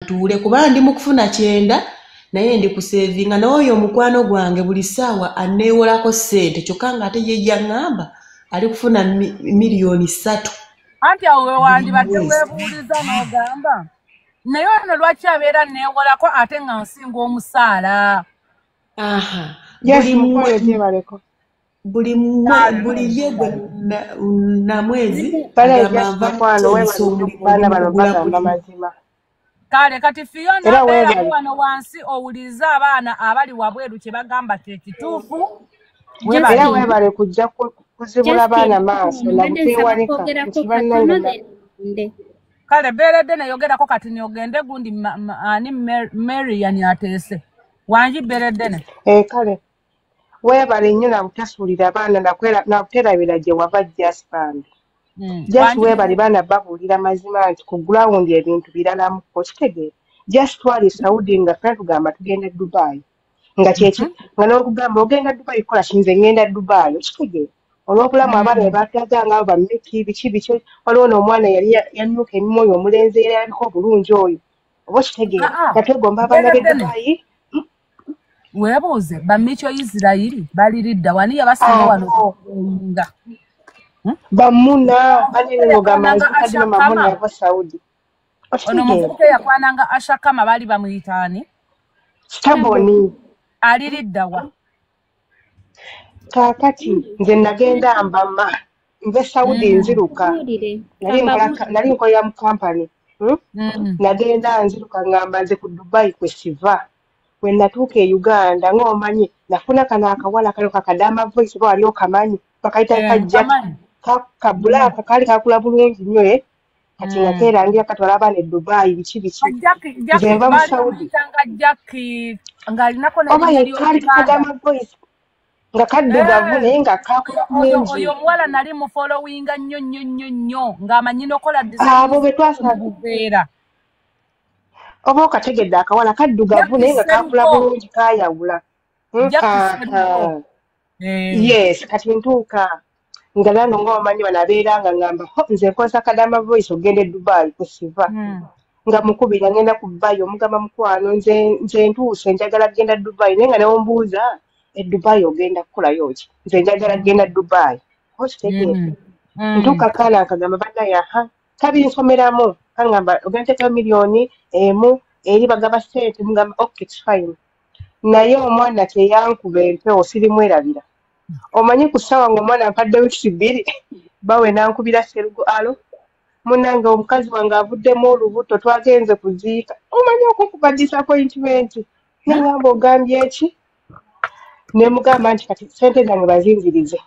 ntuule kuba ndi mu kufuna kyenda naye ndi kusevinga n'oyo mukwano gwange buli ssaawa anneewolako ssente kyokka ng'ate ye yaŋŋamba ali kufuna miliyoni 3 anti awo wandibadde weebuuliza n'ogamba naye ono lwaki abeera neewolako ate nga nsinga omusaala buli ye na mwezi kale kati Fiona beera wano wansi owuliriza abaana abali wabweru kye bagamba kye kituufu era weebale kujja kuzibula abaana maaso nabuteewanika kale beeredde neyogerako kati nyogende gundi ani Mary yani ateese wanji beeredde ne kale weebale nnyo nabutasuulira abaana nabuterabira gye wava Jaspand just weebale baana babuulira mazima nti ku gulawundi ebintu biralamu okitegeera just twali Saudi nga ffe tugamba tugenda Dubai nga kyeki nga n'okugamba ogenda Dubai kola kinze ngenda Dubai okitegeera olw'obulamu abaana bwe bataganga bameki biki waliwo n'omwana yali yannuka emimoyo omulenzi era yaliko obulungi oyo oba okitegeera natwegomba abaana b'e Dubai weebuuze bamikyo Isirayiri baliridda wani yabasinga wano nga bamuna banenogamba nzikadima mamuna yava Saudi ono muvubuka yakwananga Ashakama bali bamuyitaani Staboni aliridda wa kakati nze nagenda mbama nve Saudi nziruka nali nkolera mu kampani nagenda nziruka ngamba nze ku Dubai kwe siva we natuuka e Uganda ng'omanyi nafuna kano akawala kano kakadama voice bwali okamanyi bakayita kajjaki kabulaka kali kakula bulungi nnyo kati nga keerangira katwala abaana e Dubai biki nze nva mu Saudi oba ye kali kakadama voice nga kaddugavu naye nga kakula bulungi oyo omuwala nali mu followinga nnyo ng'amanyi n'okola abo be twasabuveera oba okategedde akawala kaddugavu naye nga kakula bulungi kayawula yes kati ntuuka nga nano ng'omanyi bano abeera nga ngamba nze nkozesa kadama voice ogenda e Dubai kusiva nga mukubira ngenda ku Dubai omugamba mukwano nze ntuuse njagala kugenda Dubai naye nga newombuuza e Dubai ogenda kukolayo ki nze njagala kugenda Dubai okitegeera ntuuka kaana nkagamba bannaye kabiri nsomeramu kangamba ogenda teekayo miliyoni emu eri bagaba ssente mugamba okay it's fine naye omwana teyankuba empewo sirimwerabira omanyi ku ssaawa ng'omwana ampadde wiiki 2 bawe nankubira serugo alo munnange omukazi wange avuddemu olubuto twagenze kuziika omanyi okukuba disappointment nengamba ogambye eki nemugamba nti kati ssente zange bazinzirize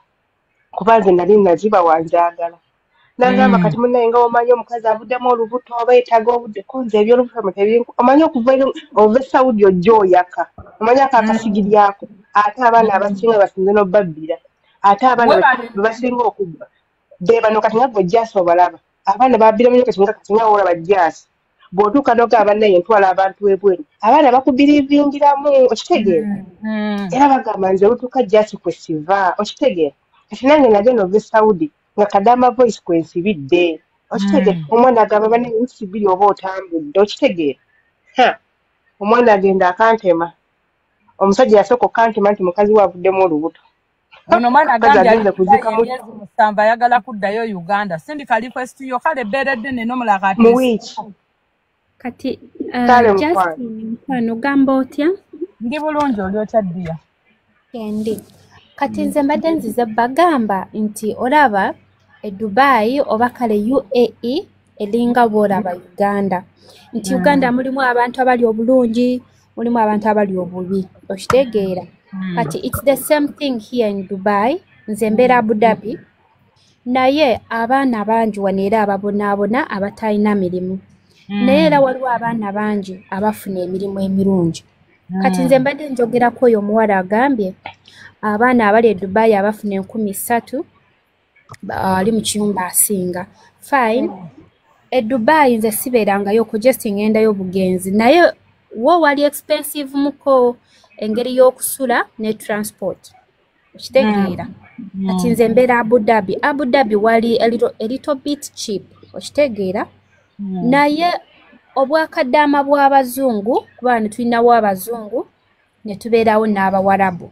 kuba nze nali naziba wanjagala nagamba kati munnaye nga omanyi omukazi avuddemu olubuto oba yetaaga obudde konze ebyolubuto tebinku omanyi okuva ova Saudi ojja oyaka omanyi akakasigiryako ate abaana abasinga basinze n'obabbira ate abaana bebasinga okubba be bano kati nga gwe Jaasi obalaba abaana babbira munyo kati nga olaba Jaasi bw'otuuka n'ogamba bannaye ntwala abantu ebweru abaana bakubirivingiramu okitegeera era bagamba nze olutuuka Jaasi kwe siva okitegeera kati nange nagenda ova Saudi nga kadama voice kwensibidde okitegeera omwana agamba bannaye nsibiri oba otambudde okitegeera omwana agenda akantema omusajja yasooka okantema nti mukazi we avuddemu olubuto ono mwana agambye musamba ayagala kuddayo Uganda sindika request yo kale beeredde neno mu wiiki kati Justin mkwano gamba otya ndi bulungi oli okyaddiya kendi kati nze mbadde nzize bagamba nti olaba e Dubai oba kale UAE elinga bwolaba Uganda nti Uganda mulimu abantu abali obulungi mulimu abantu abali obubi okitegeera kati it's the same thing here in Dubai nze mbeera Abu Dhabi naye abaana bangi wano era ababonaabona abatalina mirimu naye era waliwo abaana bangi abafuna emirimu emirungi kati nze mbadde njogerako oyo omuwala agambye abaana abali e Dubai abafuna 13,000 ali mu kiyumba asinga fine e Dubai nze sibeerangayo ko just ngendayo bugenzi naye wo wali expensive muko engeri y'okusula ne transport okitegeera kati nze mbeera Abu Dhabi wali a little bit cheap okitegeera naye obwakaddaama bw'abazungu kuba ne tulinawo abazungu ne tubeerawo n'abawarabu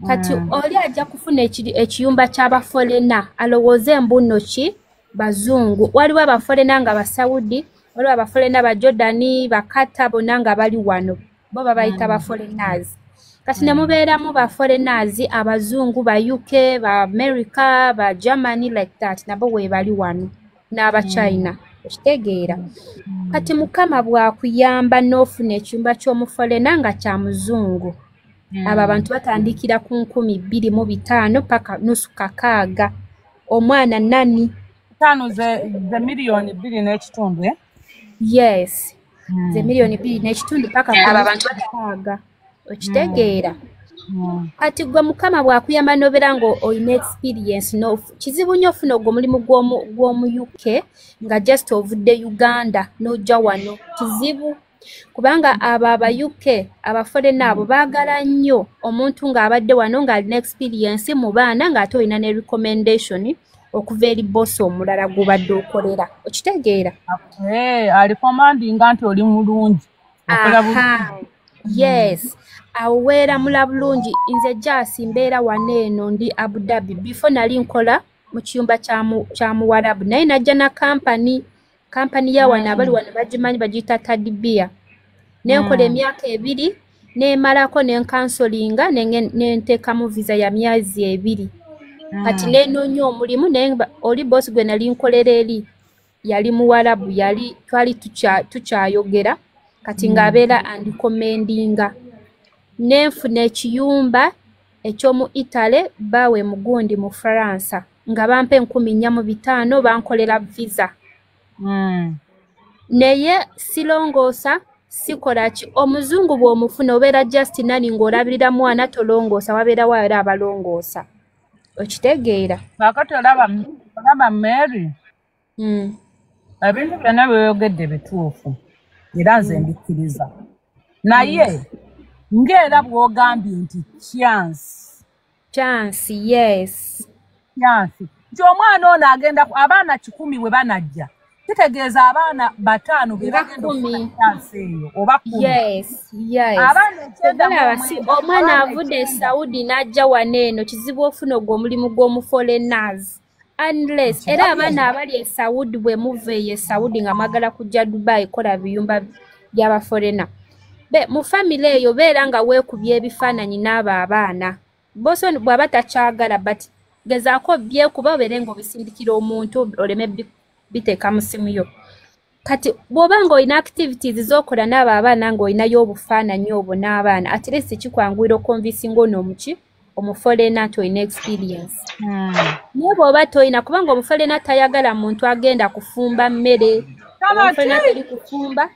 kati oli ajja kufuna ekiyumba ky'abafolena alowooze embuno ki bazungu waliwo abafolena nga basawudi waliwo abafolena bajordani bakata bonna nga bali wano bo babayita bafoleners kati ne mubeeramu bafoleners abazungu ba UK ba America ba Germany like that nabo we bali wano n'aba China okitegeera kati mukama bwakuyamba n'ofuna ekiyumba ky'omufolena nga kya muzungu abo abantu batandikira ku 2,500 paka nusu kakaaga omwana nani tano ze milioni 2.5 yes ze milioni 2.5 paka ku abantu kakaaga okitegeera kati gwe mukama bwakuyamba n'obeera nga olina experience no kizibu nnyo ofuna ogwo omulimu gw'omu UK nga just ovudde Uganda n'ojja wano kizibu kubanga aba UK abafolena abo baagala nnyo omuntu ng'abadde wano ng'alina experience mu baana ng'ate olina ne recommendation okuva eri boss omulala gubadde okolera okitegeera ali commandinga nti oli mulungi okola bulungi yes aweera mula bulungi nze jasi mbeera waneeno ndi Abu Dhabi before nali nkola mu kiyumba kya muwarabu naye najja na kampani ya wano abali wano bagimanyi bagiyita Tadibia nenkola emyaka 2 nemalako nenkansolinga nenteekamu visa ya myezi 2 kati nenoonya omulimu naye oli boss gwe nali nkolera eri yali muwarabu twali tukyayogera kati ng'abeera andikomendinga nenfuna ekiyumba ekyomu Italy bawe mugundi mu Faransa nga bampa 4,500 bankolera visa naye silongoosa sikola ki omuzungu bw'omufuna obeera just nani ng'olabirira mwana tolongoosa wabeera waera abalongoosa okitegeera kakati olaba Mary ebintu byonna by'oyogedde bituufu era nze mbikkiriza naye ng'era bw'ogambye nti chance yes nti omwana ono agenda abaana 10 bwe banajja kitegeeza abaana 5 be bagenda okufuna chance eyo oba 10 omwana avudde Saudi n'ajja waneeno kizibu ofuna ogwo omulimu gw'omufoleners unless era abaana abali e Saudi bwe muveeyo e Saudi nga mwagala kujja Dubai kola biyumba by'abafolena mu family eyo beera nga weekubye ebifaananyi n'abo abaana boso bw'aba takyagala but gezaako byekuba obeere ng'obisindikira omuntu oleme biteeka mu simu yo kati bw'oba ng'olina activities z'okola n'abo abaana ng'olinayo obufaananyi obwo n'abaana at least kikwanguira okonvisinga ono omuki omufolena nti olina experience naye bw'oba toyina kubanga omufolena tayagala muntu agenda kufumba mmere omufolena teri kufumba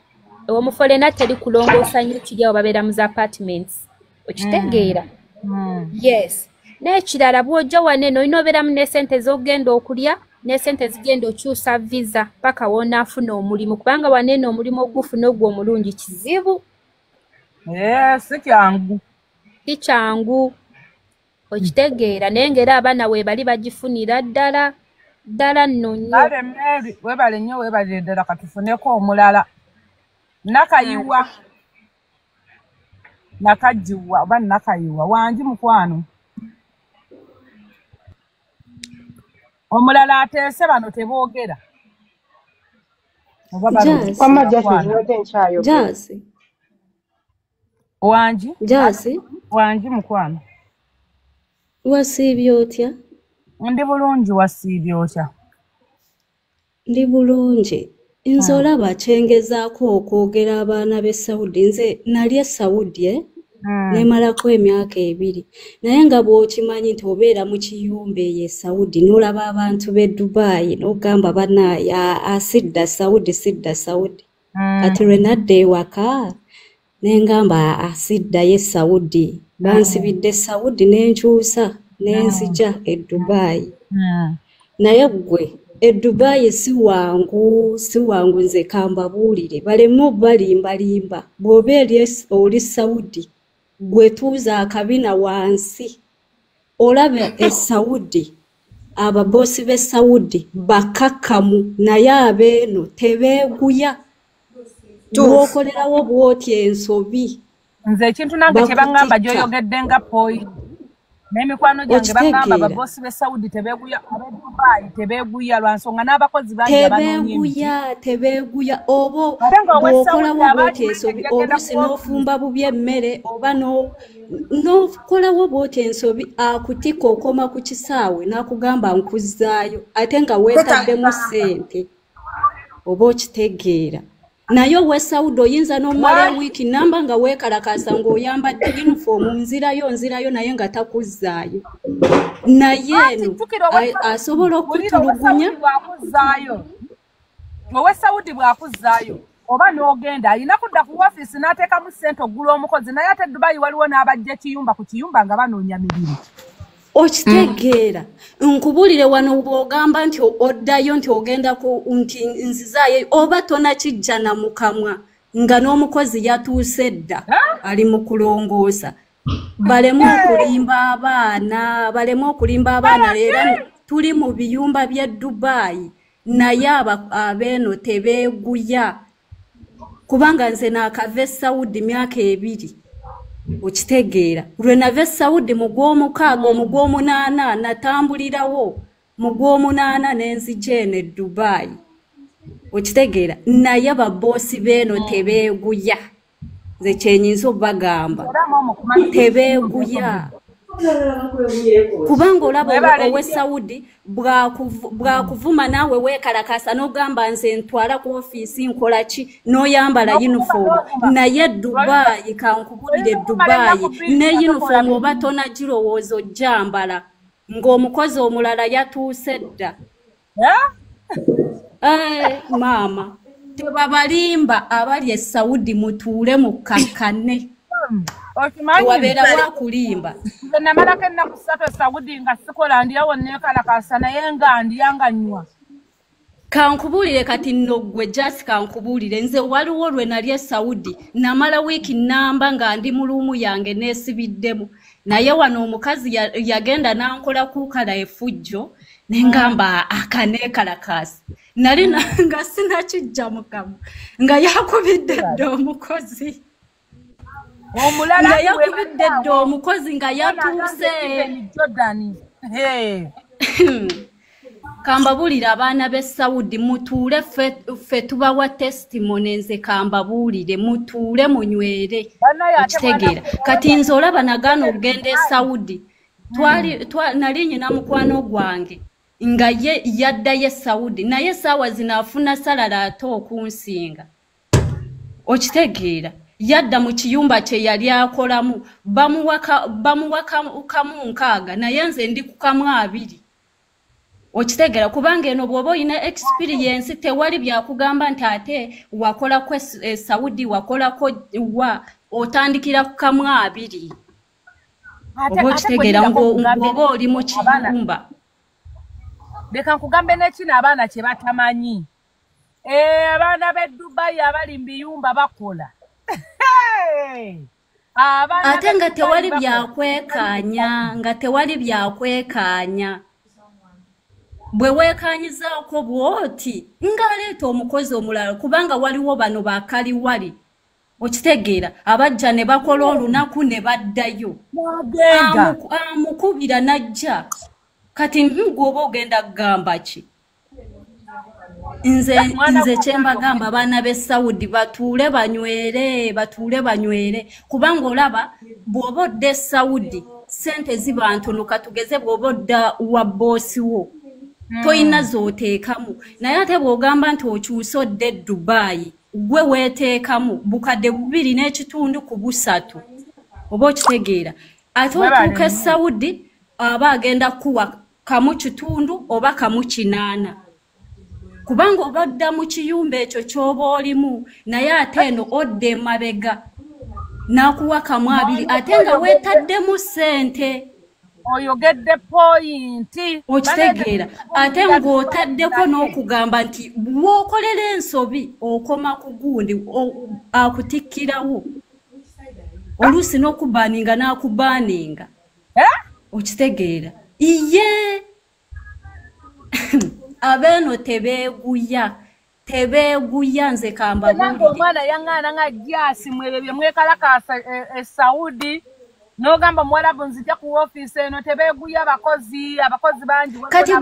omufolena teri kulongoosa nnyo kiri awo babeera mu apartments okitegeera yes n'ekirala bw'ojja waneeno olina obeeramu n'esente z'ogenda okulya n'esente zigenda okyusa visa paka w'onaafuna omulimu kubanga waneeno omulimu ogufuna ogwo omulungi kizibu si kyangu okitegeera naye ng'era abaana weebali bagifunira ddala nno nnyo weebale nnyo weebalire ddala katufuneko omulala nakayiwa nakajiwa oba nakayiwa wangi mukwano omulala ateese bano teboogera wangi mukwano wasiibye otya? Ndi bulungi wasiibye otya? Ndi bulungi. Nze olaba kyengezaako okwogera abaana b'e Saudi. Nze nali e Saudi nemalako emyaka 2. Naye nga bw'okimanyi nti obeera mu kiyumba eyo e Saudi n'olaba abantu b'e Dubai n'ogamba bannaaye sidda Saudi. Kati lwe nadda ewaka ne ngamba siddayo e Saudi. Bansibidde Saudi n'enkyusa n'enzija e Dubai. Naye ggwe e Dubai si wangu nze kambabuulire baleme balimbalimba bw'oba oli Saudi gwe tuuza akabina wansi olaba e Saudi ababosi b'e Saudi bakakkamu naye abeeno tebeeguya bw'okolerawo bw'otyo ensobi nze ekintu nange kye baŋŋamba gy'oyogedde nga poyi n'emikwano gyange baŋŋamba ababosi b'e Saudi tebeeguya ab'e Dubai tebeeguya lwa nsonga n'abakozi bangi tebeeguya oba bw'okolawo bw'otyo ensobi oluusi n'ofumba bubi emmere oba n'okolawo bw'otyo ensobi akutika okoma ku kisaawe n'akugamba nkuzzaayo ate nga weetaddemu ssente oba okitegeera naye ow'e Saudi oyinza n'omala wiiki namba nga weekalakaasa ng'oyambadde yunifoomu nzirayo naye nga takuzzaayo naye eno asobola okutulugunya ow'e Saudi bw'akuzzaayo oba n'ogenda alina kudda ku woofiisi n'ateekamu ssente oggula omukozi naye ate Dubai waliwo n'abajja ekiyumba ku kiyumba nga banoonya mirimu okitegeera nkubulire wano bw'ogamba nti oddayo nti ogenda nti nzizaayo oba tonakijja na mukamwa nga n'omukozi yatuuse dda ali mu kulongoosa balemu okulimba abaana leero tuli mu biyumba by'e Dubai naye abeeno tebeeguya kubanga nze naakava e Saudi myaka 2 okitegeera lwe nava e Saudi mu gw'omukaaga omugw'omunaana natambulirawo mu gw'omunaana n'enzija eno e Dubai okitegeera naye baboosi beeno tebeeguya nze kyenyinza obagamba tebeeguya kubanga olaba ow'e Saudi bwakuvuma naawe weekalakaasa n'ogamba nze ntwala ku ofiisi nkola ki n'oyambala yunifoomu naye Dubai kankubulire Dubai ne yunifoomu oba tonagirowooza ojjambala ng'omukozi omulala yatuuse dda maama tebabalimba abali e Saudi mutuule mukakkane wabeera wakulimba nze namalako ennaku 3 e Saudi nga sikola ndyawo neekalakaasa naye nga ndya nga nnywa kankubulire kati nno gwe just kankubulire nze waliwo lwe nali e Saudi namala wiiki namba nga ndi mu luumu yange neesibiddemu naye wano omukazi yagenda n'ankola kuukala efujjo nengamba akaneekalakaasi nali nga sinakijja mukamu nga yakubidde dda omukozi omulala yakubidde dda omukozi nga yatuuse kambabulira abaana b'e Saudi mutuule ffe tubawa testimony nze kambabulire mutuule munywere okitegeera kati nze olaba nagaana okugenda e Saudi nali nyina mukwano gwange nga ye yaddayo e Saudi naye essaawa zino afuna salala ate okunsinga okitegeera yadda mu kiyumba kye yali akolamu bamuwa kamu 6 naye nze ndi ku kamu 2 okitegeera kubanga eno bw'oba olina experience tewali byakugamba nti ate wakolako e Saudi wakolako otandikira ku kamu 2 oba okitegeera ng'oba oli mu kiyumba leka nkugambe n'ekino abaana kye batamanyi abaana b'e Dubai abali mu biyumba bakola ate nga tewali byakwekaanya bwe weekanyizaako bw'oti ng'aleeta omukozi omulala kubanga waliwo bano bakaliwali okitegeera abajja ne bakola olunaku ne baddayo amukubira najja kati ng'oba ogenda kugamba ki nze kyembagamba abaana b'e Saudi batuule banywere kubanga olaba bw'oba odda e Saudi ssente ziba ntono katugeze bw'oba odda wa boosi wo toyina z'oteekamu naye ate bw'ogamba nti okyuse odda e Dubai gwe weeteekamu bukadde 2.3 oba okitegeera ate otuuka e Saudi aba agenda kuwa kamu 1 oba kamu 8 kubanga obadda mu kiyumba ekyo ky'oba olimu naye ate eno odda emabega n'akuwa kamu 2 ate nga weetaddemu ssente oyogedde poyinti okitegeera ate ng'otaddeko n'okugamba nti bw'okolera ensobi okoma ku gundi akutikkirawo oluusi n'okubaaninga n'akubaaninga okitegeera iye abeeno tebeeguya tebeeguya nze kamba nange omwana yaŋŋaana nga jasi mwebyo bye mwekalakaasa e Saudi n'ogamba Mwarabu nzija ku ofiisi eno tebeeguya abakozi bangi kati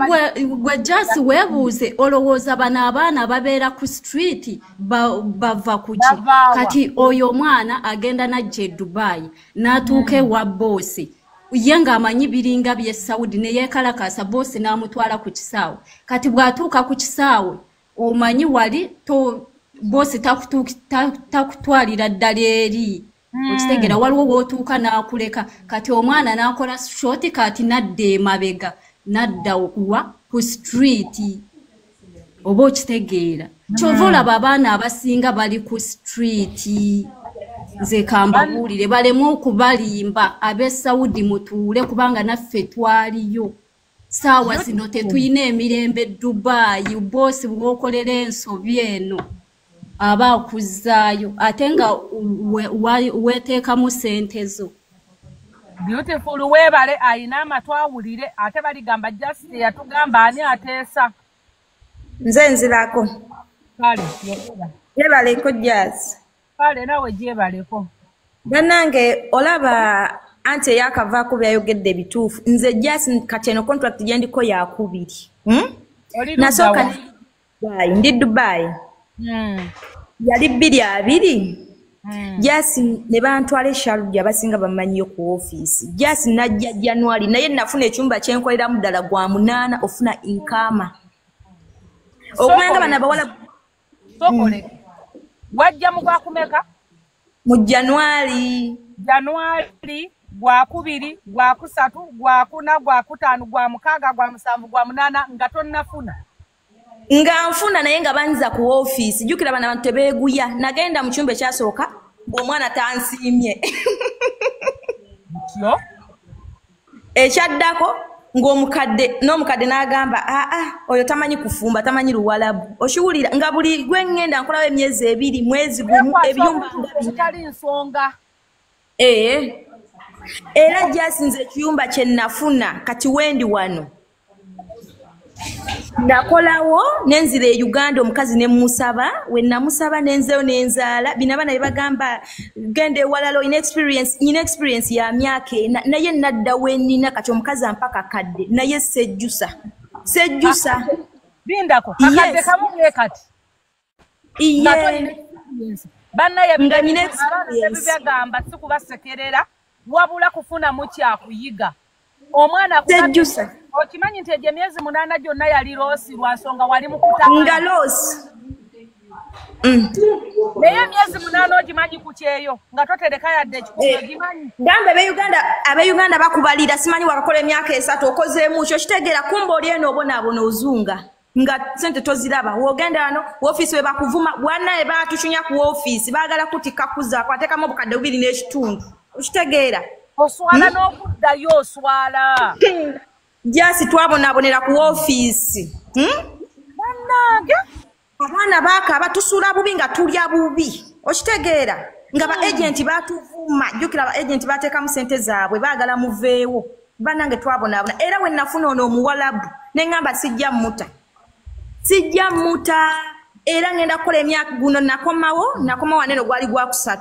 gwe jasi weebuuze olowooza bano abaana babeera ku street bava kuki kati oyo omwana agenda najja e Dubai n'atuuka ewa boosi ye ng'amanyi biringa by'e Saudi ne yeekalakaasa boosi n'amutwala ku kisaawe kati bw'atuuka ku kisaawe omanyi wali boosi takutwalira ddala eri okitegera waliwo wootuuka n'akuleka kati omwana n'akola shoti kati nadda emabega nadda wa ku street oba okitegeera kyova olaba abaana abasinga bali ku street nze kambabuulire balemu okubalimba ab'e Saudi mutuule kubanga naffe twaliyo saawa zino tetuyina emirembe Dubai boosi bw'okolera ensobi eno aba akuzaayo ate nga weteekamu sente zo. Beautiful weebale ayina amatu awulire ate baligamba just yatugamba ani ateesa. Nze nzirako. Kale yebaleko jazz. Kale nawe gyebaleko. Bannange olaba anti yakavaako byayogedde bituufu nze jazz kati eno contract gye ndiko yakubiri. Nasooka ndi Dubai. Yali 2 Jasi ne bantwale Sharjah basinga bamanyiyo ku office. Jasi najja January naye nafuna ekyumba kyenkolera muddala gwa 8 ofuna inkama. Okumanga bana bawala sokole. Wajja mu gwakumeka? Mu January. January gwa 2, gwa 3, gwa 4, gwa 5, gwa 6, gwa 7, gwa 8 nga tonnafuna. Nga nfuna naye nga banza ku office jukira bana bantu tebeeguya nagenda mu kyumba kyasooka omwana tansiimye kyo ekyaddako n'omukadde n'agamba oyo tamanyi kufumba tamanyi Luwalabu oshiwulira nga buli gwe ngenda nkolawo emyezi 2 mwezi gumu ebyumba bitali nsonga era jasinze ekiyumba kye nafuna kati wendi wano nakolawo nenzira e Uganda omukazi ne musaba we namusaba nenzeyo nenzaala binabana bibagamba gende walalo in experience ya myaka naye nadda wenina kati omukazi ampaka kadde naye sejjusa bindako akadde kamwe kati banna yabigamba sikubasekerera wabula kufuna mu kyakuyiga omwana sejjusa okimanyi nti egyo emyezi 8 gyonna yali loosi lwa nsonga wali mukutama nga loosi naye emyezi 8 ogimanyi ku kyeyo nga totereka yadde ekikuba ogimanyi gambe ab'Uganda bakubalira simanyi wakakola emyaka 3 okozeemu kyo kitegeera kumba oli eno obonaabona ozunga nga sente toziraba wogenda wano woofiisi we bakuvuma bwannaye baatucunya ku woofiisi baagala kutikka kuzaako ateekamu obukadde 2 n'ekitundu okitegeera oswala n'okuddayo oswala jasi twabonabonera ku office bannange abaana baakaaba tusuula bubi nga tulya bubi okitegeera nga ba agenti batuvuma jjukira ba agenti bateekamu sente zaabwe baagala muveewo bannange twabonabona era we nafuna ono omuwalabu ne ŋŋamba sijja muta era ngenda kukola emyaka guno nakoma waneno gwali gwa 3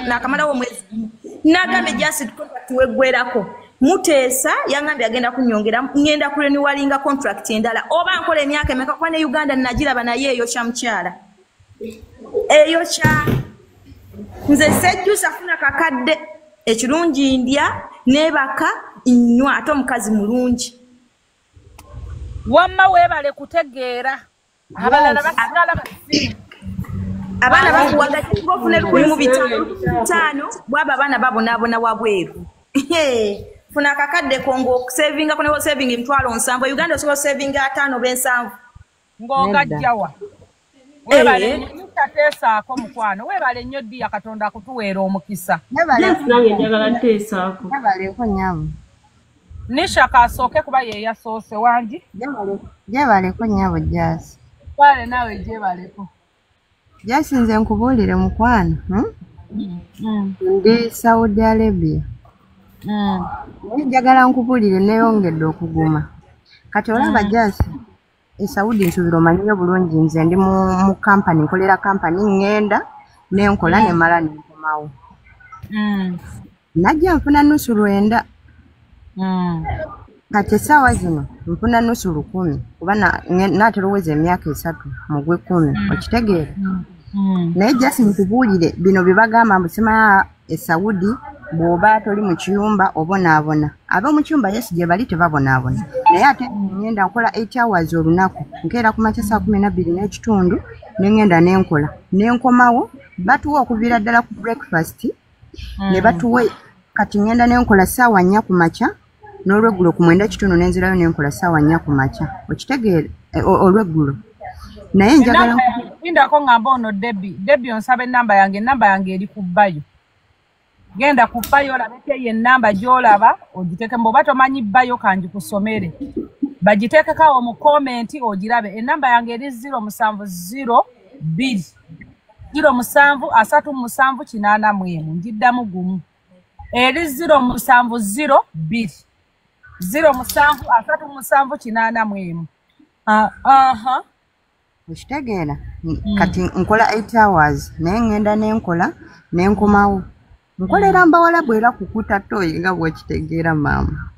nakamalawo omwezi nagambe jasi contract weggwerako muteesa yangambye agenda kunyongera ngenda kurenewallinga contract endala oba nkola emyaka emeka kuba ne Uganda nagiraba naye eyo kya mukyala eyo kya nze sejjusa funa kakadde ekirungi ndya nebaka nnywa ate omukazi mulungi wamma weebale kutegeera abalala basigala basimu abaana bakuwaga kibofuna 15 bwaba abaana babonaabona wabweru funa kakadde kongo savinga konewo saving 7,000 Uganda osobola savinga 5 be7 ng'ogajjawa weebale ntateesaako mukwano weebale nnyo ddiya Katonda akutuweera omukisa nange njagala nteesaako yebaleko nnyabo Nisha kasooke kuba ye yasoose wangi yebaleko nnyabo jasi kale nawe gyebaleko jasi nze nkubuulire mukwano ndi Saudi Arabia njagala nkubuulire neeyongedde okuguma kati olaba jasi Saudi nsubira omanyiyo bulungi nze ndi mu company nkolera company ngenda nenkola nemala nenkomawo. Najja nfuna nusu 9. Kati essaawa zino nfuna nusu 10 kuba naatera oweza emyaka 3 mu gwe 10 okitegeera. Naye just nkubuulire bino bye bagamba mbu simanya Saudi bw'oba toli mu kiyumba obonaabona. Ab'omu kiyumba yes gye bali tebabonaabona. Naye ate ngenda nkola 8 hours olunaku nkeera ku makya saa 12:30 nengenda nenkola nenkomawo batuwa okuviira ddala ku breakfast ne batuwe kati ngenda nenkola ssaawa 4 ku makya n'olweggulo ku 9:30 nenzirayo nenkola ssaawa 4 ku makya okitegeere olweggulo. Naye njagala ndako ngamba ono Debbie onsaba ennamba yange eri ku bbayo. Genda ku bbayo labete ye ennamba gy'olaba ogiteeke mboba tomanyi bbayo kanji kusomere. Bagiteekekawo mu komenti ogirabe. Ennamba yange eri 070 073 njiddamu gumu. Eri 070 073 okitegeera. Kati nkola 8 hours naye ngenda nenkola nenkomawo. Nkolera mbawala bwera kukuta toyi nga bwekitegeera maama.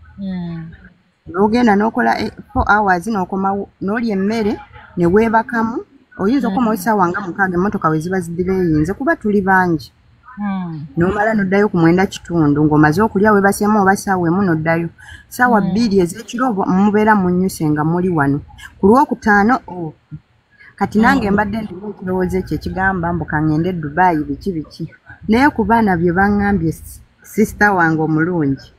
N'ogenda n'okola 4 hours n'okomawo n'olya emmere ne weebakamu oyinza okomawo essaawa nga 6 emmotoka we ziba zidireyinze kuba tuli bangi. N'omala n'oddayo ku 9:30 ng'omaze okulya weebaseemu oba ssaawa 1 n'oddayo. Ssaawa 2 ez'ekiro mubeera munnyuse nga muli wano. Ku Lwokutaano kati nange mbadde ndimu ekirowoozo ekyo ekigamba mbu kaŋŋende Dubai biki. Naye ku baana bye baŋŋambye sister wange omulungi.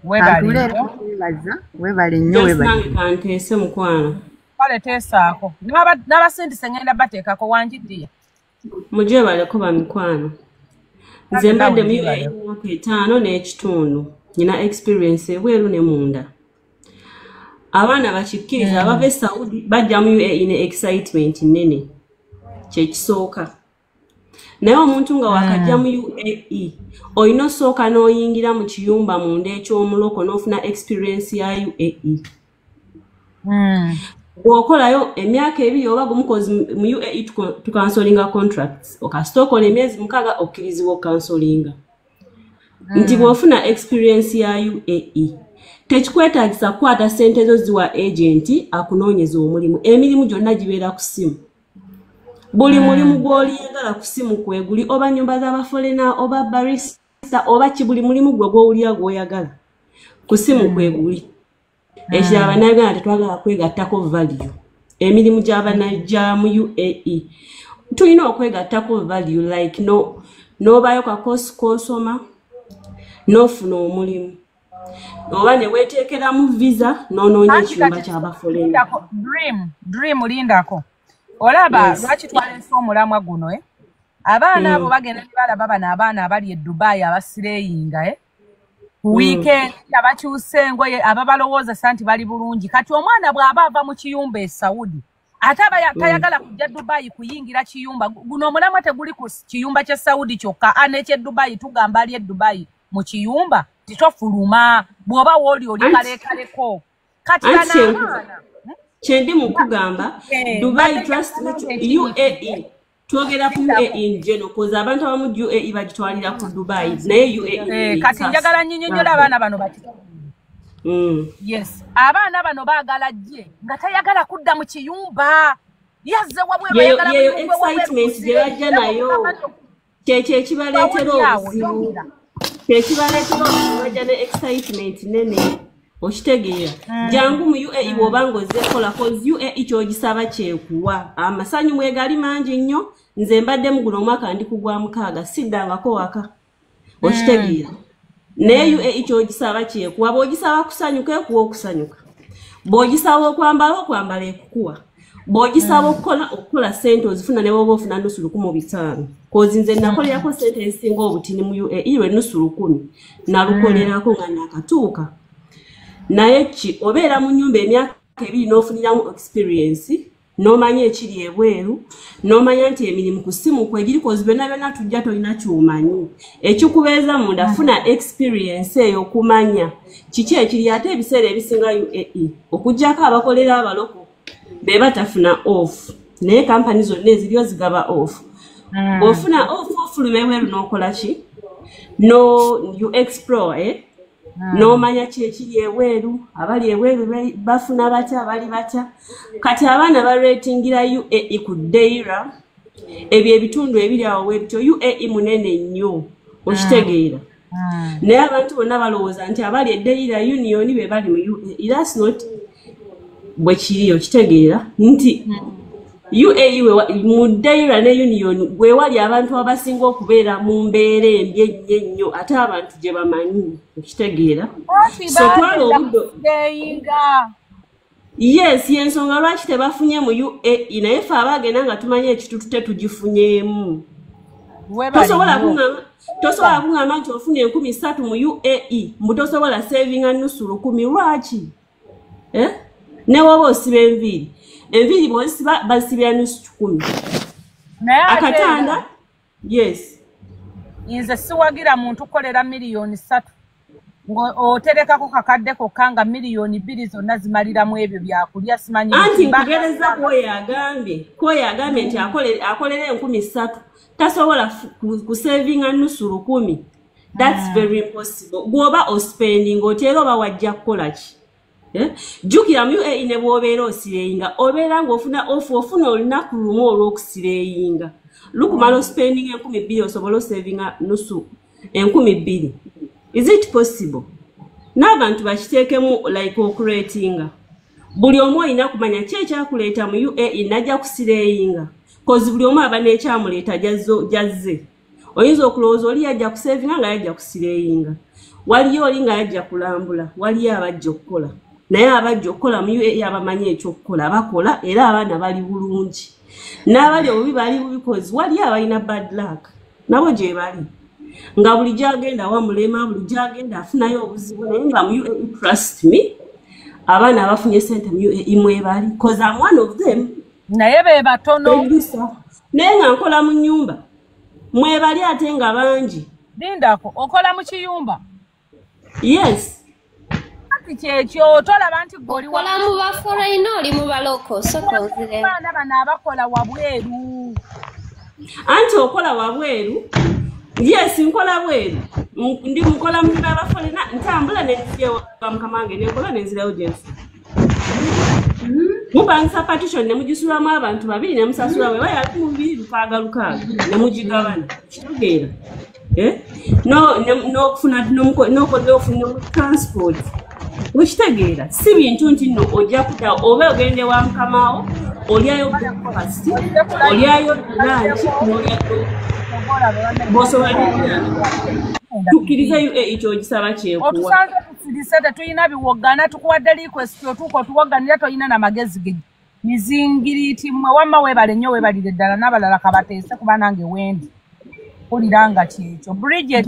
Webale nnyo webale. Kanteese mukwano. Kale teesaako. N'abasindise ngenda bateekako wanjiddiya. Mujje baleko ba mikwano. Nze mbadde mu UAE emyaka 5.5. Nina experience ebweru ne munda. Abaana bakikkiriza abava e Saudi bajja mu UAE ne excitement nnene. Kye kisooka. Naye omuntu nga wakajja mu UAE olina osooka n'oyingira mu kiyumba munda eky'omuloko n'ofuna experience ya UAE. Bw'okolayo emyaka 2 oba gumu kozi mu UAE tukansolinga contracts okasita okola emyezi 6 okkirizibwa okansolinga. Nti bw'ofuna experience ya UAE tekikwetaagisa kukwata ssente zo ziwa agenti akunoonyeza omulimu. Emirimu gyonna gibeera ku ssimu. Buli mulimu gw'oliyagala ku ssimu kweguli oba nnyumba z'abafolena oba barista oba buli mulimu gwe gw'owulira gw'oyagala ku ssimu kweguli. Ekirala bannayuganda tetwagala kwegattako value. Emirimu gy'abanajja mu UAE tulina okwegattako value like n'obaayo kakosi k'osoma n'ofuna omulimu. Oba ne weeteekeramu visa n'onoonya ekiyumba ky'abafolena. Dream lindako. Olaba lwaki twalensa omulamwa guno abaana abo bagenda balaba bano abaana abali e Dubai abasireyinga ku weekend abakyusa engoye ababalowooza santi bali bulungi. Kati omwana bw'aba ava mu kiyumba e Saudi ate tayagala kujja Dubai kuyingira kiyumba. Guno omulamwa teguli ku kiyumba kya Saudi kyokka n'ekye Dubai tugamba ali e Dubai mu kiyumba titofuluma bw'oba wooli oli kaleekaleko. Kati banaamaana Chendi mukugamba Dubai Trust UAE twogera ku UAE njeno koza abantu abamu UAE bagitwalira ku Dubai naye UAE kati njagala nnyonnyola abaana bano yes abaana bano baagala jje nga tayagala kudda mu kiyumba yazze wabwe bayagala yeyo excitement gye bajja nayo kyekyo ekibaleetera obuzibu kyekibaleetera bajja ne excitement nene okitegeera jangu mu UAE bw'obanga ozzekola kozi UAE kyogisaba kyekuwa amasanyu mwegali mangi nnyo. Nze mbadde mu guno omwaka ndi kugwa 6 siddangako waka okitegeera naye UAE kyogisaba kyekuwa. Bw'ogisaba kusanyuka ekuwa okusanyuka, bw'ogisaba okwambala ekukuwa, bw'ogisaba okukola ssente ozifuna ne bw'oba ofuna nusu 1,500 kozi nze nakolerako ssente ezisinga obutini mu UAE lwe nusu 1,000 nalukolerako nga nakatuuka. Naye ki obeera mu nnyumba emyaka 2 n'ofuniramu experience n'omanya ekiri ebweru n'omanya nti emirimu ku ssimu kwe giri kozi byonna byonna tujja tolina ky'omanyi ekikubeeza munda funa experience eyo okumanya kiki ekiri ate ebiseera ebisinga UAE okuggyako abakolera abaloko be batafuna off naye kampani zonna eziriyo zigaba off bw'ofuna off ofuluma ebweru n'okola ki no you explore n'omanya ki ekiri ebweru abali ebweru bafuna batya abali batya kati abaana baretingira UAE ku Deira ebyo ebitundu ebiri awo webityo UAE munene nnyo okitegeera naye abantu bonna balowooza nti abali eDeira Union be bali mu UAE that's not bwe kiri okitegeera nti UAE mu Deira ne Union bwe wali abantu abasinga okubeera mu mbeera embi ennyo ate abantu gye bamanyi okitegeera so twala obuddo yes yensonga lwaki tebafunye mu UAE naye ffe abaagenda nga tumanye ekitutu tetugifunyeemu tosobola kuŋŋamba nti ofuna 3,000 mu UAE mbu tosobola savinga nusu 1,000 lwaki ne woba osiba enviiri bw'ozisiba basibya nusu 1,000 akatanda yes nze siwagira muntu kolera miliyoni 3 ng'oterekako kakadde kokka nga miliyoni 2 zonna zimaliramu ebyo byakulya simanyi anti nkugereza kwoyo agambye nti akolera 3,000 tasobola kusavinga nusu 1,000 that's very impossible gwoba ospending otera oba wajja kukola ki jjukira mu UAE ne bw'obeera osireyinga obeera ng'ofuna ofuna olunaku lumu olw'okusireyinga lukumala ospending 2,000 osobola osavinga nusu 2,000 is it possible n'abantu bakiteekemu like okuratinga buli omu olina kumanya ki ekyakuleeta mu UAE najja kusireyinga kozi buli omu aba n'ekyamuleeta jazze oyinza okulowooza oli yajja kusavinga nga yajja kusireyinga waliyo oli nga yajja kulambula waliyo abajja okukola naye abajja okukola mu UAE abamanyi ekyokukola bakola era abaana bali bulungi n'abali obubi bali bubi kozi waliyo abalina bad luck nabo gye bali nga buli gyagenda wamulema buli gyagenda afunayo obuzibu naye nga mu UAE trust me abaana abafunye sente mu UAE mwebali cause I'm one of them naye be batono naye nga nkola mu nnyumba mwebali ate nga bangi lindako okola mu kiyumba yes kyekyo tolaba nti okola mu baforeign oli mu baloko sokozire abaana bano abakola wabweru anti okola wabweru yes nkola bweru ndi mukola mu baforeign ntambula n'enzirayo mukamange nenkola n'enzirayo jensi mupangisa partition ne mugisulamu abantu 2 ne musasula we waya 2,200 ne mugigabana kitegeera n'okufuna n'okufuna transport ukitegeera si bintu nti nno ojja kuta oba ogende wa mukamawo olyayo breakfast olyayo lunch tukkiriza UAE kyogisaba kyekuwa otusanze tusirise tetulina biwoggana tukuwadde request otuuka otuwogganira tolina n'amagezi ge mizingiriiti mmwe wamma weebale nnyo weebalire ddala n'abalala kabateese kuba nange wendi kulira nga kyekyo Bridget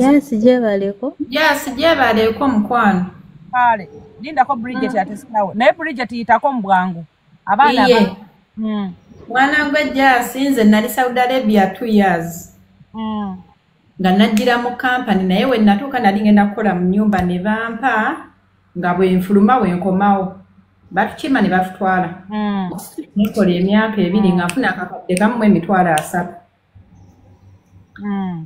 gyebaleko mukwano kale lindako Bridget atesinawe naye Bridget yitako mu bwangu abaana mwana gwe Jasi nze nali Saudi Arabia 2 years nga najjira mu kampani naye we natuuka nali ngenda kukola mu nnyumba ne bampa nga bwe nfuluma we nkomawo batukima ne batutwala nikola emyaka 2 nga nfuna akakadde kamu $3,000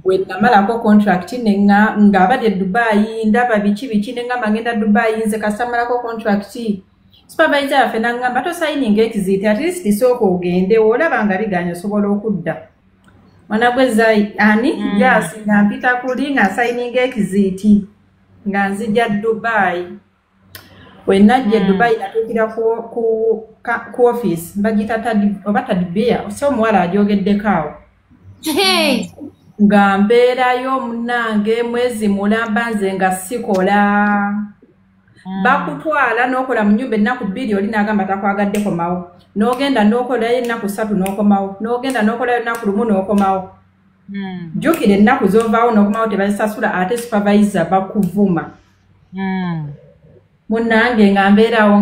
we namalako contract nga abadde Dubai ndaba biki ne ngamba ngenda Dubai nze kasamalako contract supervisor yaffe nangamba tosayininga exit at least isooka ogende olaba nga biganya osobola okudda mwana gwe Zai ani Jasi nga mpita kuli nga sayininga exit nga nzija Dubai we najja Dubai natuukira ku office mbagita tadibia so omuwala ajogeddeko awo nga mbeerayo munnange mwezi mulamba nze nga sikola bakutwala n'okola mu nnyumba ennaku 2 oli n'agamba takwagaddeko mawo n'ogenda n'okolayo ennaku 3 n'okomawo n'ogenda n'okolayo ennaku 1 n'okomawo jjukira ennaku z'ovaawo n'okomawo tebazisasula ate supervisor bakuvuma munnange nga mbeeraawo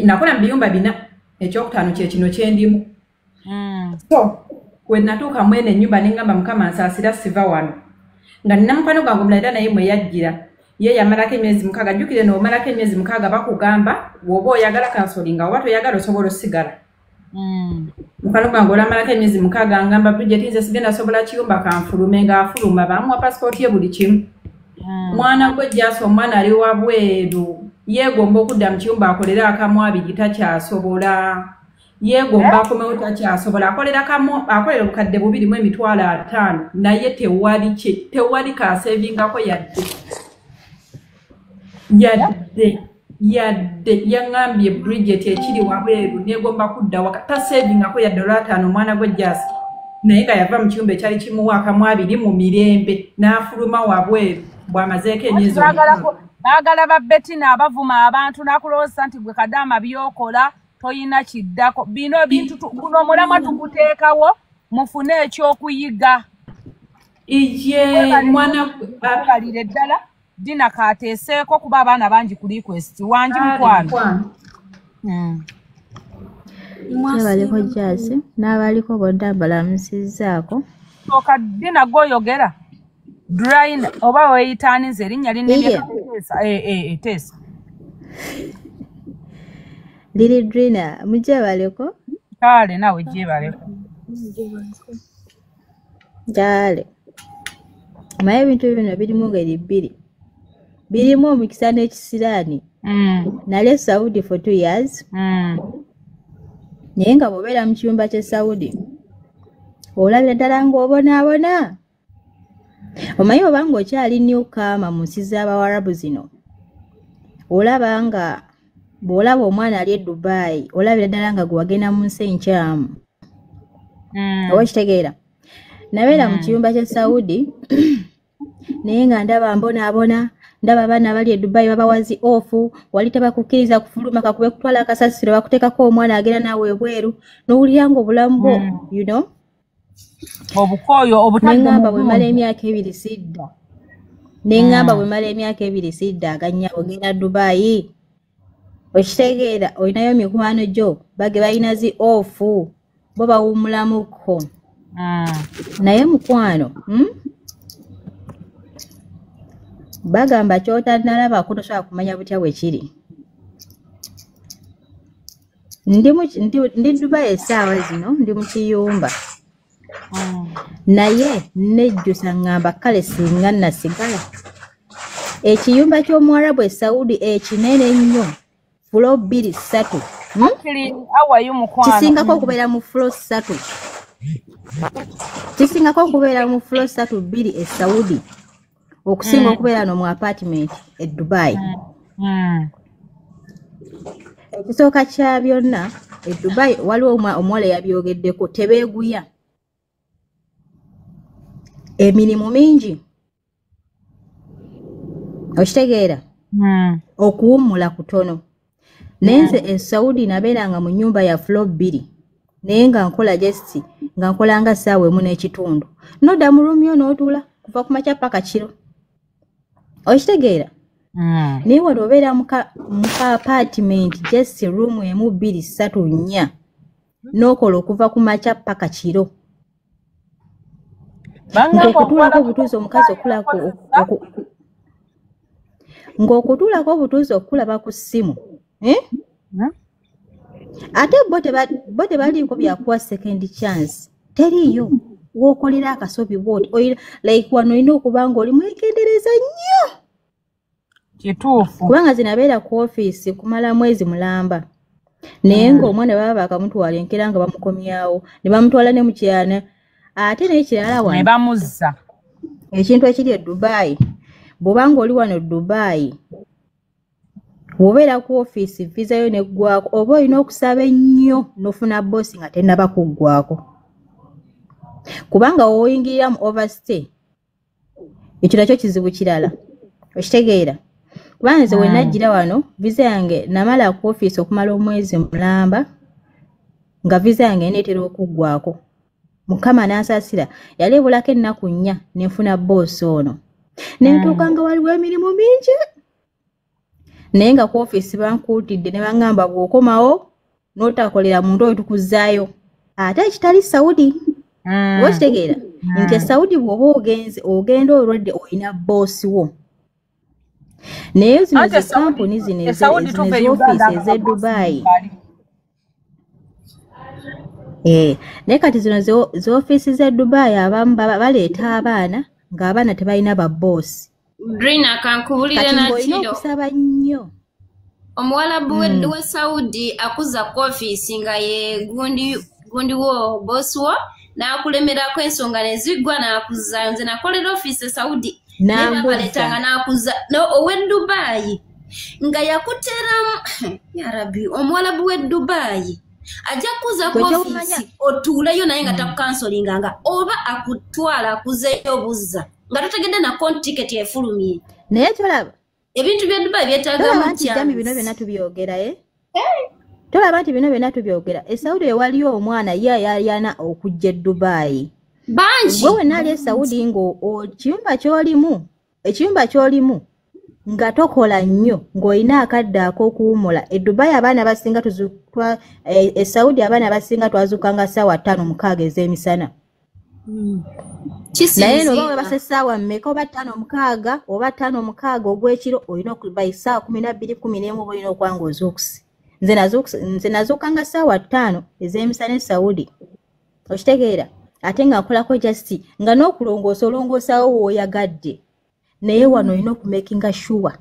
nakola mu biyumba 4 ekyokutaano kye kino kyendimu so we natuuka mwene ennyumba ne ngamba mukama nsaasira siva wano nga nina mukwano gwange omulala naye mwe yajjira ye yamalako emyezi 6 jjukire n'omalako emyezi 6 bakugamba bw'oba oyagala kansolinga oba toyagala osobola osigala mukwano gwange olamalako emyezi 6 ngamba Bridget nze sigenda sobola kiyumba kanfulume ng'afuluma bamuwa pasipoti ye buli kimu mwana gwe Jasi omwana ali wabweru yeegomba okudda mu kiyumba akolera akamu abiri takyasobola yeegomba akomewo takyasobola akolera obukadde 2,500 naye tewali kaseevingako yadde yaŋŋambye Bridget ekiri wabweru neegomba kudda waka taseevingako yadde $5 omwana gwe Jasi naye nga yava mu kiyumba ekyali kimuwa akamu abiri mu mirembe n'afuluma wabweru bw'amazeeko emyezi baagala ba Bettina abavuma abantu n'akulowooza nti gwe Kadaama byokola toyina kiddako bino ebintu guno omulamwa tuguteekawo mufune ekyokuyiga balire ddala Dina kaateeseeko kuba abaana bangi ku request wangi mukwano baliko Jasi n'abaliko bonna mbalamusizzaako soka Dina goyogera Drain oba weyitaaniza erinnya Teesa Lili Drina mujebaleko kale nawe jebaleko kale maye ebintu bino birimu ngeri bbiri birimu omukisa n'ekisiraani nali Saudi for 2 years naye nga bw'obeera mu kiyumba kye Saudi olabira ddala ng'obonaabona omanyi oba ng'okyali newcomer mu nsi z'Abawarabu zino olaba nga bw'olaba omwana ali e Dubai olabira ddala nga gwe wagenda mu nsi enkyamu oba kitegeera nabeera mu kiyumba kye Saudi naye nga ndaba mbonaabona ndaba abaana bali e Dubai babawazi ofu wali tebakukkiriza kufuluma kakube kutwala akasasiro bakuteekako omwana agenda naawe ebweru n'owulira ng'obulamu bwo you know obukooyo neŋŋamba bwe mala emyaka 2 sidda neŋŋamba bwe mala emyaka 2 sidda aganya ogenda Dubai okitegeera olinayo mikwano gyo bage balina zi ofu bo bawummulamuko naye mukwano bagamba ky'otannalabako tosobola kumanya butya bwe kiri ndi Dubai essaawa zino ndi mu kiyumba naye nejjusa ngamba kale singa nasigala ekiyumba ky'Omuwarabu e Saudi ekinene nnyo fulo 2-3 kisingako okubeera mu fulo 3 kisingako okubeera mu fulo 3-2 e Saudi okusinga okubeera no mu apartment e Dubai ekisooka kya byonna e Dubai waliwo omuwala yabyogeddeko tebeeguya emirimu mingi okitegeera okuwummula kutono naye nze e Saudi nabeeranga mu nnyumba ya fulo 2 naye nga nkola gesti nga nkolanga ssaawa 1.5 nodda mu rumyo n'otuula kuva ku makya paka kiro okitegeera naye wali obeera mu ka apartment gesti room 1 2 3 4 n'okola okuva ku makya paka kiro ng'okutuulako obutuuzi omukazi okulako ng'okutuulako obutuuzi okulaba ku ssimu ate bo tebaliiko byakuwa second chance teriiyo w'okolera akasobi bwoti like wano olina okuba ng'oli mwegendereza nnyo kituufu kubanga zinabeera ku ofiisi kumala mwezi mulamba naye ng'omwana baba bakamutwala enkera nga bamukomyawo ne bamutwala ne mukyana ate n'ekirala wano ne bamuzza ekintu ekiri e Dubai bw'obanga oli wano Dubai bw'obeera ku ofiisi visa yo neggwako oba olina okusaba ennyo n'ofuna boosi nga tennaba kuggwako kubanga woyingirira mu overstay ekyo nakyo kizibu kirala okitegeera kubanga nze we najjira wano visa yange namala ku ofiisi okumala omwezi mulamba nga visa yange neetera okuggwako mukama n'ansaasira yali ebulako ennaku 4 nenfuna boosi ono nentuuka nga waliwo emirimu mingi naye nga ku ofiisi bankuutidde ne baŋŋamba bw'okomawo n'otakolera muntu oyo tukuzaayo ate ekitali Saudi okitegeera nti Saudi bw'oba ogenda olwadde olina boosi wo naye zino zikampuni zino ez'ofiisi ez'e Dubai naye kati zino z'ofiisi z'e Dubai abamu baleeta abaana ng'abaana tebalina baboosi Drina kankubulire na kino okusaba nnyo omuwalabu we Saudi akuza ku office nga ye gundi wo boss wo n'akulemerako ensonga nezigwa n'akuza nze nakolera office Saudi n'abaletanga n'akuza owe Dubai nga yakuteramu ya Rabbi omuwalabu we Dubai ajja kuza ku office otuuleyo naye nga takukansolinga nga oba akutwala akuzeeyo buzza nga totegedde na ticket efulumye naye tolaba ebintu bya Dubai byetaagamu kyami bino byonna tubyogera tolaba nti bino byonna tubyogera Saudi ewaliyo omwana ye ayayana okujja Dubai bangi gwe wenaali Saudi ngo ekiyumba ky'olimu nga tokola nnyo ng'olina akadde ak'okuwumula Dubai abaana basinga Saudi abaana basinga twazukanga ssaawa 5-6 ez'emisana naye no bamwe basa essaawa mmeka oba 5-6 oba 5-6 ogw'ekiro olina okuba essaawa 12-11 oba olina okwanga ozookusi nze nazuukanga ssaawa 5 ez'emisana e Saudi okitegeera ate nga nkolako just nga n'okulongoosa olongoosaawo w'oyagadde naye wano olina okumakinga sure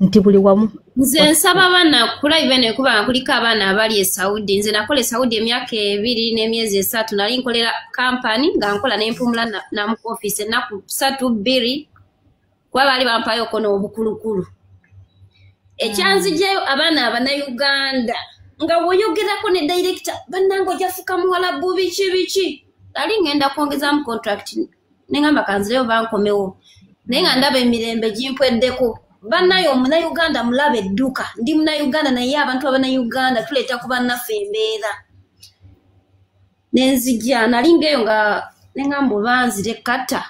nti buli wamu nze nsaba abaana kulive ne kuba kuliko abaana abali e Saudi nze nakola e Saudi emyaka 2 n'emyezi 3 nali nkolera kampani nga nkola n'empumula na mu office ennaku 3-2 kuba baali bampayo kono obukulukulu ekyanzijeyo abaana Abannayuganda nga bw'oyogerako ne director bannange ojafuka muwalabu biki ali ngenda kwongezamu contract nengamba kanzireyo bankomewo naye nga ndaba emirembe gimpweddeko bannayo Omunnayuganda mulaba edduka ndi Munnayuganda naye abantu Abannayuganda tuleeta ku bannaffe embeera nenzija nalingeyo nga nengamba obanzire kata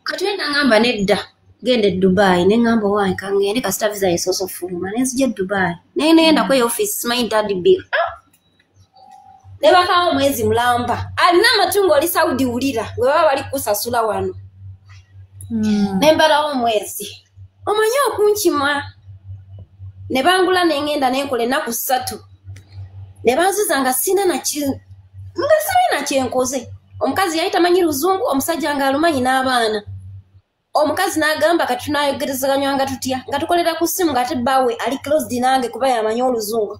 kati nengamba nedda genda e Dubai nengamba wange kangende kasita visa yesoso fuluma nenzija e Dubai naye nenda kwe office simanyi daddy bill nebakawo mwezi mulamba alina amatungo oli Saudi wulira gwe baba bali kusasula wano nembalawo mwezi omanyi okunkima ne bangula nengenda nenkola ennaku 3 ne banziza nga sina nakyenkoze omukazi yali tamanyi Luzungu omusajja nga alumanyi n'abaana omukazi n'agamba kati tunayogerezaganywa tutya nga tukolera ku ssimu nga tebbawe ali closed nange kuba yamanyi Oluzungu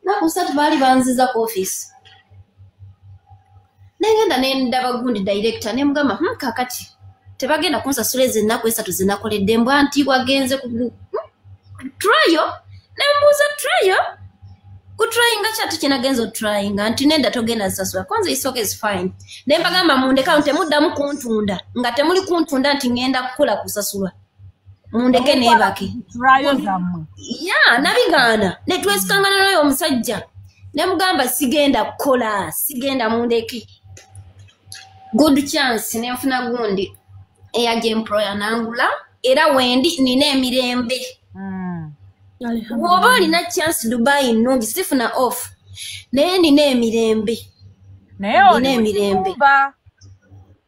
naku 3 baali banziza ku office nengenda nendaba gundi director nemugamba kakati tebagenda kunsasula ezo ennaku 3 zenakoledde mbwa nti wagenze ku trial nembuuza trial ku tryinga kyati kinagenza otryinga nti nenda togenda zisasula kwanza isoke is fine nembagamba mundeka temuddamu kuntunda nga temuli kuntunda nti ngenda kukola kusasula mundeke nebake trial zammwe nabigaana netwesikangana nayo omusajja nemugamba sigenda kukola sigenda mundeke good chance nenfuna gundi eyaje employer nangula era wendi nina emirembe woba olina chance Dubai nnungi sifuna off naye nina emirembe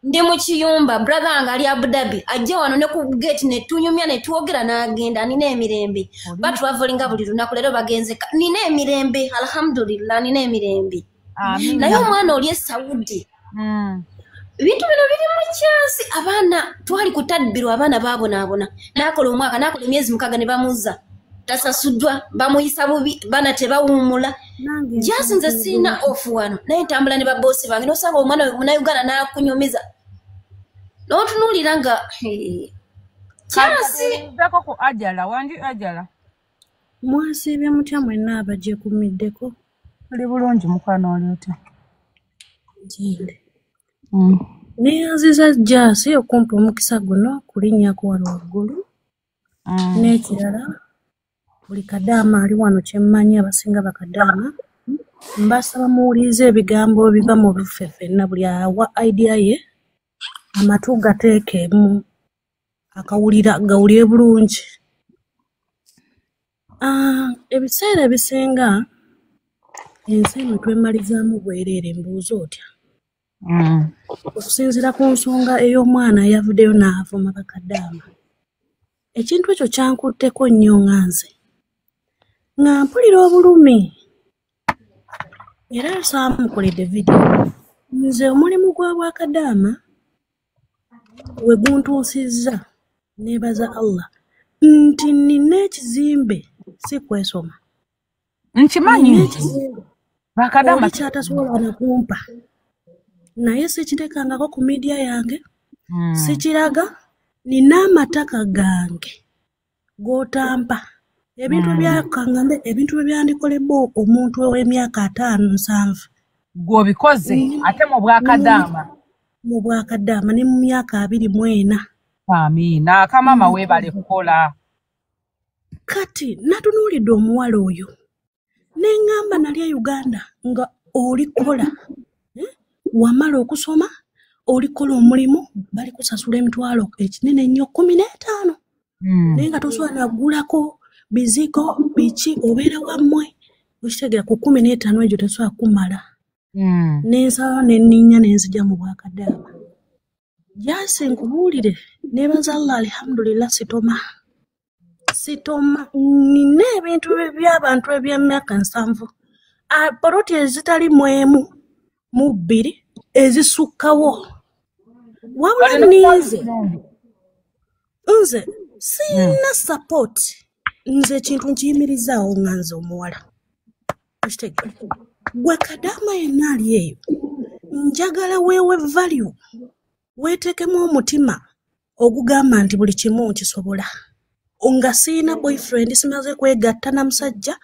ndi mu kiyumba brother nga ali Abu Dhabi ajja wano ne ku gate ne tunyumya ne tuwogera n'agenda nina emirembe batwavulinga buli lunaku leero bagenze nina emirembe alhamdulillah nina emirembe naye omwana oli e Saudi ebintu bino biri mu chance abaana twali kutadbirwa abaana babonaabona nakola omwaka nakola emyezi 6 ne bamuza tasasuddwa bamuyisa bubi bana tebawumula just nze sina ofu wano naye ntambula ne baboosi bange nosanga omwana Munnayuganda n'akunyumiza n'otunuulira nga chance bako ku ajala wandi ajala mwasiibye mutya mwenna abajje kumiddeko oli bulungi mukwano oli otya jinde neyanziza jasi okumpa omukisa guno kulinnyako wano waggulu n'ekirala buli kadaama ali wano kyemmanyi abasinga bakadaama mbasaba muwulirize ebigambo ebiva mu biffe ffenna buli awa idea ye amatu gateekemu akawulira gawulire bulungi Ebiseera ebisinga ensi eno twemalizaamu bwereere mbuuza otya. Okusinziira ku nsonga ey'omwana eyavuddeyo n'avuma bakadaama. Ekintu ekyo kyankutteko nnyo nga nze. Nga mpulira obulumi. Era saamukoledde vidiyo. Nze omulimu gwa bwakadaama we guntuusizza neebaza Allah nti nina ekizimbe si kwesoma. Nkimanyi bakadaama kyatasobola na kumpa. Naye sikitekangako ku media yange. Sikiraga nina amataka gange g'otampa. Ebintu ebyakangambe ebintu ebyandikolebwa omuntu ow'emyaka 5-7 gw'obikoze ate mu bwakadaama. Mu bwakadaama ne mu myaka 24. Amiina akamama weebale kukola. Kati natunuulidde omuwala oyo neŋŋamba nali e Uganda nga olikola wamala okusoma olikola omulimu bali kusasula emitwalo ekinene nnyo 15. Naye nga tosobola kugulako bizigo biki obeera wammwe okitegera ku 15 egyo tesobola kumala. N'ensala n'enninnya n'enzija mu bwakadaama. Jasi nkubuulire neebaza Allah alhamdulillah sitoma nina ebintu by'abantu eby'emyaka 7 poloti ezitali mwemu mu 2 ezisukkawo wabula nze sina support. Nze ekintu nkiyimirizaawo nga nze omuwala okitegera gwe kadaama yenna ali eyo njagala weewe value weetekemu omutima ogugamba nti buli kimu nkisobola. Nga siina boyfriend simaze kwegatta na musajja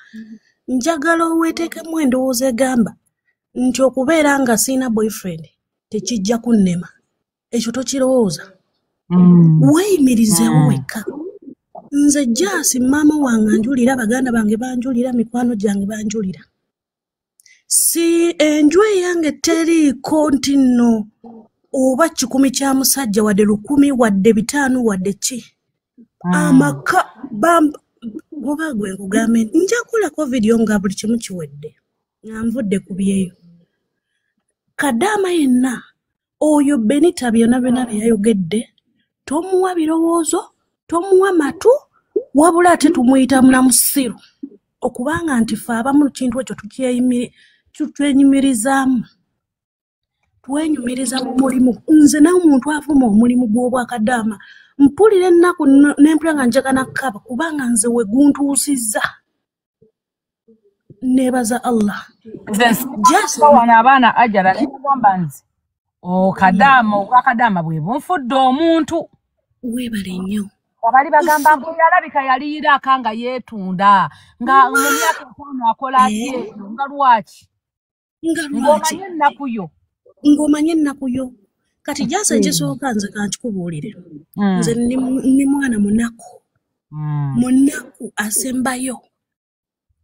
njagala weetekemu endowooza egamba nti okubeera nga siina boyfriend tekijja kunnema. Ekyo tokirowooza. Weeyimirizeewo wekka. Nze Jasi maama wange anjulira, baganda bange banjulira, mikwano gyange banjulira. Si enjwe yange teriiko nti nno oba 10 kya musajja wadde 10 wadde 5 wadde ki. Amaka oba gwe nkugambe nja kukolako vidiyo nga buli kimu kiwedde nga nvudde ku byeyo. Kadaama yenna oyo Benita byonna byonna bye yayogedde tomuwa birowoozo tomuwa matu wabula ate tumuyita munamusiru okubanga nti ffe abamu kintu ekyo twenyumirizaamu. Twenyumiriza mu mulimu. Nze nawe omuntu avuma omulimu gw'obwakadaama mpulira ennaku n'empula nga njagala kkaba kubanga nze we guntuusizza. Neebaza Allah. Wana abaana ajala nekugamba nze kadaama obwakadaama bwe bunfudde omuntu. Weebale nnyo. Abali bagamba ngo yalabika yaliira akanga yeetunda nga mu myaka 5 akola atyo nga lwaki. Ng'omanye ennaku yo. Kati Jasi ekisooka nze kankikubuulire. Nze ndi mwana munaku. Munaku asembayo.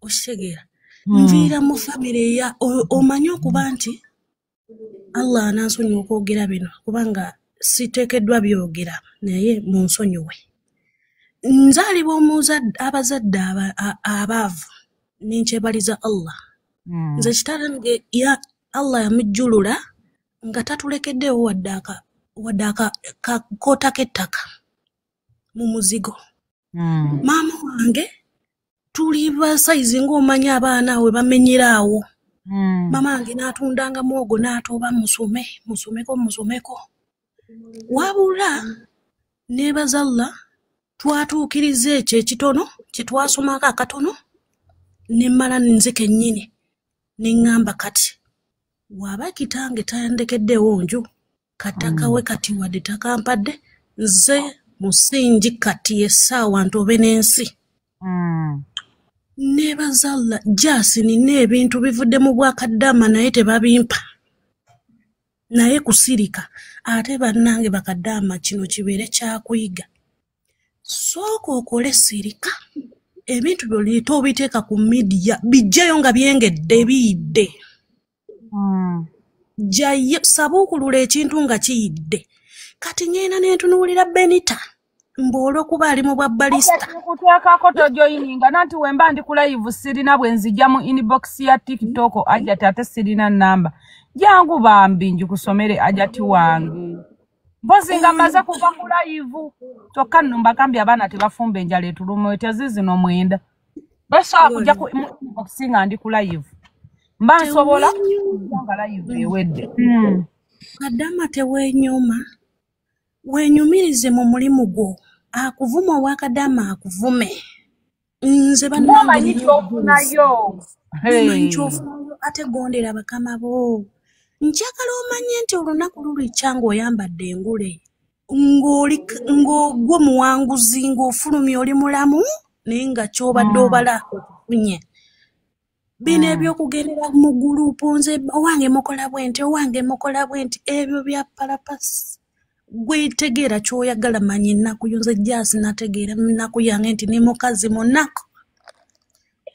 Okitegeera. Nviira mu famire ya omanyi okuba nti Allah anansonyiwa okwogera bino kubanga siteekeddwa byogera naye munsonyiwe. Nzaalibwa abazadde abaavu ninkyebaliza Allah. Nze kitange ya Allah yamujjulula nga tatulekeddeewo wadde akakoota k'ettaka mu muzigo. Maama wange tuli basaizi ng'omanyi abaana we bamenyeraawo. Maama wange n'atundanga muwogo n'atooba musomeko. Wabula neebaza Allah twatuukiriza ekyo ekitono kye twasomako akatono ne mmala nze kennyini ne ŋŋamba kati waba kitange tandekeddewo nju kataka we kati wadde takampadde nze musingi kati essaawa ntobe n'ensi. Neebaza Allah Jasi nina ebintu bivudde mu bwakadaama naye tebabimpa. Naye kusirika ate bannange bakadaama kino kibeere kyakuyiga. Sooka okole sirika ebintu byolito obiteeka ku media bijjayo nga byengedde biyidde. Jjayo sabuukulula ekintu nga kiyidde. Kati ngenda ne ntunuulira Benita olw'okuba ali mu bwa balista. Nkuteekako tojoyininga nanti wemba ndi ku live sirina bwe nzija mu inbox ya TikTok Ajati ate sirina namba. Jangu bambi njikusomere Ajati wange. Mpozi nga maze kuva ku live. Kyokka nno mbagambye abaana tebafumba enjala etuluma etazizino mwenda. Basa kujja ku inbox nga ndi ku live. Mba nsobola nga live ewedde. Kadama tewenyuma. Wenyumirize mu mulimu gwo. Akuvuma wakadama akuvume. Nze banange nchofunayo. Nchofunayo ate gondera bakama bo. Njagala omanye nti olunaku luli kyangu oyambadde engule. Ng'ogwo muwanguzi ng'ofulumya oli mulamu naye nga ky'obadde obala ofunye. Bino ebyokugendera mu gurupu nze owange mukola bwenti owange mukola bwenti ebyo bya palapasi. Gwetegeera ky'oyagala manya ennaku yo nze Jasi nategeera ennaku yange nti ne mukazi munaku.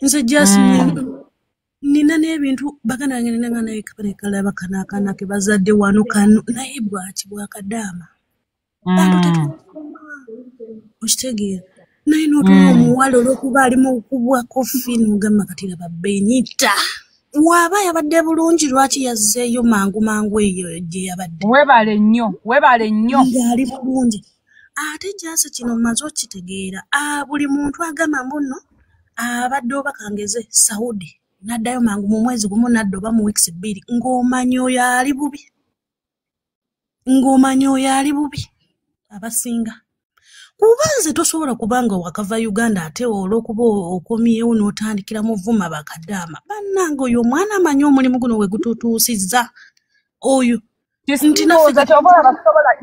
Nze Jasi nina n'ebintu baganda bange nina naye kalaba kanaakaana ke bazadde wano kano naye bwaki bwakadaama. Okitegeera naye n'otuma omuwala olw'okuba ali mu kukubwa kofi n'ogamba kati laba Benita. Waba yabadde bulungi lwaki yazzeeyo mangu eyo gye yabadde. Webale nnyo. Ngali bulungi. Ate Jasi kino maze okitegeera. Buli muntu agamba mbuno abadde obakangeze Saudi. Naddayo mangu mu mwezi gumu nadda oba mu weeks 2 ng'omanyi oyo ali bubi. Abasinga. Kubanze tosobola kubanga wakava Uganda ate olw'okuba okomyewo n'otandikira mu vuma bakadama. Bannange oyo omwana amanyi omulimu guno we gututuusizza. Oyo. Ntinafika tobola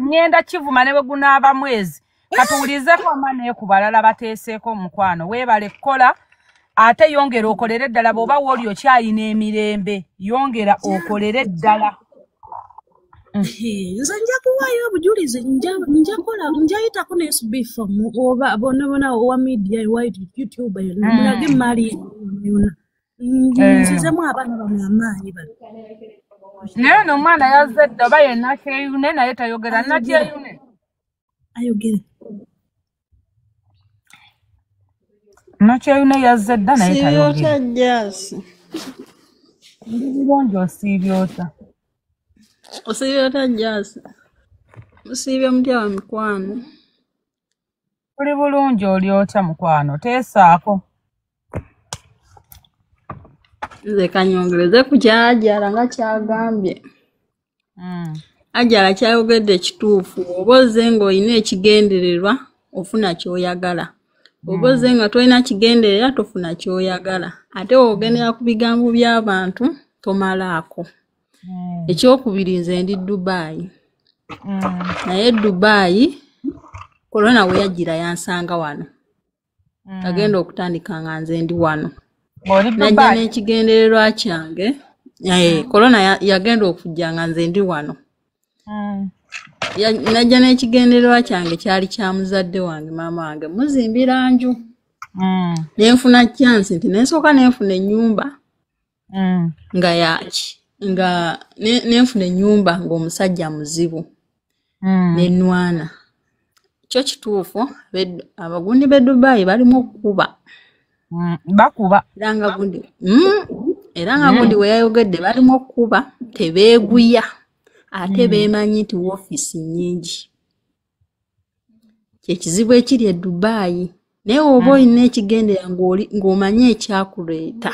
ngenda kivuma ne bwe gunaaba mwezi. Katuwulizeko amane ku balala bateeseeko omukwano. Weebale kola ate yongera okolere ddala bw'oba woli okyayina emirembe. Yongera okolere ddala. Nze nja kuwaayo obujulizi njayitako ne SB oba bona owa media ewa YouTube mulage mali yonna nzizemu abaana bamwe amaanyi bano. Naye n'omwana yazze dda oba ye Nakyeyune naye tayogera. Nakyeyune ayogera. Nakyeyune yazze dda naye tayogera. Jasi. Ndi bulungi osiibyota. Osiibyota Jasi. Osiibya mutya wa mikwano. Kuli bulungi olyota mukwano teesaako. Nze kanyongereze ku kyajala nga kyagambye. Ajala kyayogedde kituufu. Oba ozze ng'olina ekigendererwa ofuna ky'oyagala. Oba ozze nga tolina kigendererwa tofuna ky'oyagala. Ate ogendera ku bigambo by'abantu tomalaako. Ekyokubiri nze ndi Dubai. Naye Dubai Corona we yagira yansanga wano. Agenda okutandika nga nze ndi wano. Najja n'ekigendererwa kyange. Corona yagenda okujja nga nze ndi wano. Najja n'ekigendererwa kyange kyali kya muzadde wange maama wange muzimbira nju. Nenfuna chance nti nensooka nenfuna ennyumba nga yaki nga nenfuna ennyumba ng'omusajja muzibu nenwana. Kyo kituufu abagundi b'e Dubai balimu okukuba. Bakuba. Era nga gundi we yayogedde balimu okukuba tebeeguya ate beemanyi nti woofiisi nnyingi. Kyekizibu ekiri e Dubai. Naye oba olina ekigendera ng'omanyi ekyakuleeta